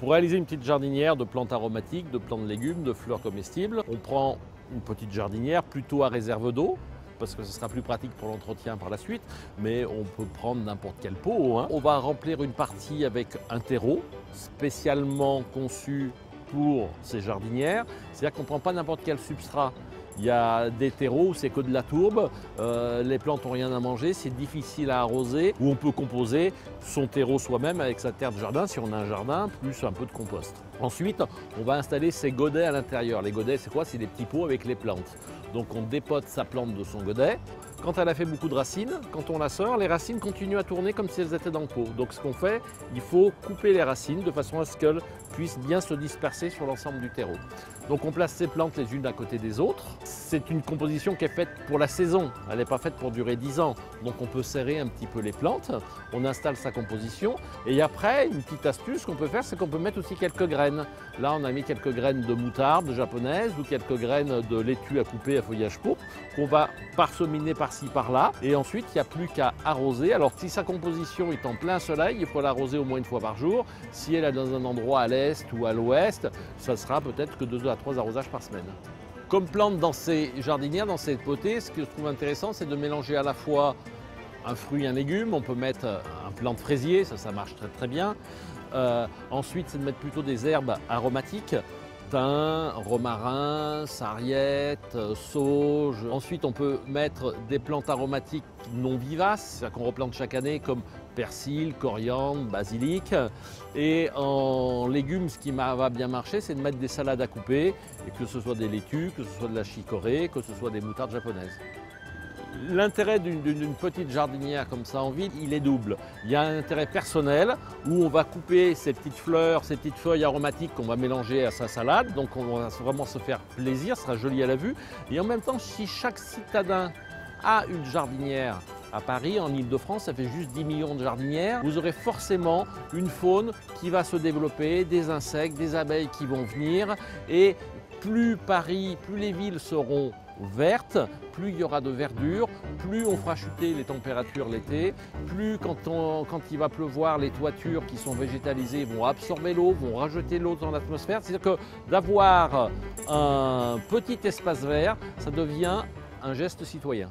Pour réaliser une petite jardinière de plantes aromatiques, de plantes de légumes, de fleurs comestibles, on prend une petite jardinière plutôt à réserve d'eau, parce que ce sera plus pratique pour l'entretien par la suite, mais on peut prendre n'importe quel pot, hein. On va remplir une partie avec un terreau spécialement conçu pour ces jardinières, c'est-à-dire qu'on ne prend pas n'importe quel substrat. Il y a des terreaux où c'est que de la tourbe, les plantes n'ont rien à manger, c'est difficile à arroser, où on peut composer son terreau soi-même avec sa terre de jardin, si on a un jardin, plus un peu de compost. Ensuite, on va installer ces godets à l'intérieur. Les godets, c'est quoi? C'est des petits pots avec les plantes. Donc on dépote sa plante de son godet. Quand elle a fait beaucoup de racines, quand on la sort, les racines continuent à tourner comme si elles étaient dans le pot. Donc ce qu'on fait, il faut couper les racines de façon à ce qu'elles puissent bien se disperser sur l'ensemble du terreau. Donc on place ces plantes les unes à côté des autres. C'est une composition qui est faite pour la saison, elle n'est pas faite pour durer 10 ans. Donc on peut serrer un petit peu les plantes, on installe sa composition et après, une petite astuce qu'on peut faire, c'est qu'on peut mettre aussi quelques graines. Là on a mis quelques graines de moutarde japonaise ou quelques graines de laitue à couper à feuillage pourpre qu'on va parseminer par-ci par-là et ensuite il n'y a plus qu'à arroser. Alors si sa composition est en plein soleil, il faut l'arroser au moins une fois par jour. Si elle est dans un endroit à l'est ou à l'ouest, ça sera peut-être que 2 à 3 arrosages par semaine. Comme plante dans ces jardinières, dans ces potées, ce que je trouve intéressant, c'est de mélanger à la fois un fruit et un légume. On peut mettre un plant de fraisier, ça marche très très bien. Ensuite, c'est de mettre plutôt des herbes aromatiques. Thym, romarin, sarriette, sauge. Ensuite, on peut mettre des plantes aromatiques non vivaces, c'est-à-dire qu'on replante chaque année comme persil, coriandre, basilic. Et en légumes, ce qui va bien marcher, c'est de mettre des salades à couper, et que ce soit des laitues, que ce soit de la chicorée, que ce soit des moutardes japonaises. L'intérêt d'une petite jardinière comme ça en ville, il est double. Il y a un intérêt personnel où on va couper ces petites fleurs, ces petites feuilles aromatiques qu'on va mélanger à sa salade. Donc on va vraiment se faire plaisir, ce sera joli à la vue. Et en même temps, si chaque citadin a une jardinière à Paris, en Ile-de-France, ça fait juste 10 millions de jardinières, vous aurez forcément une faune qui va se développer, des insectes, des abeilles qui vont venir. Et plus Paris, plus les villes seront vertes, plus il y aura de verdure, plus on fera chuter les températures l'été, plus quand il va pleuvoir, les toitures qui sont végétalisées vont absorber l'eau, vont rejeter l'eau dans l'atmosphère. C'est-à-dire que d'avoir un petit espace vert, ça devient un geste citoyen.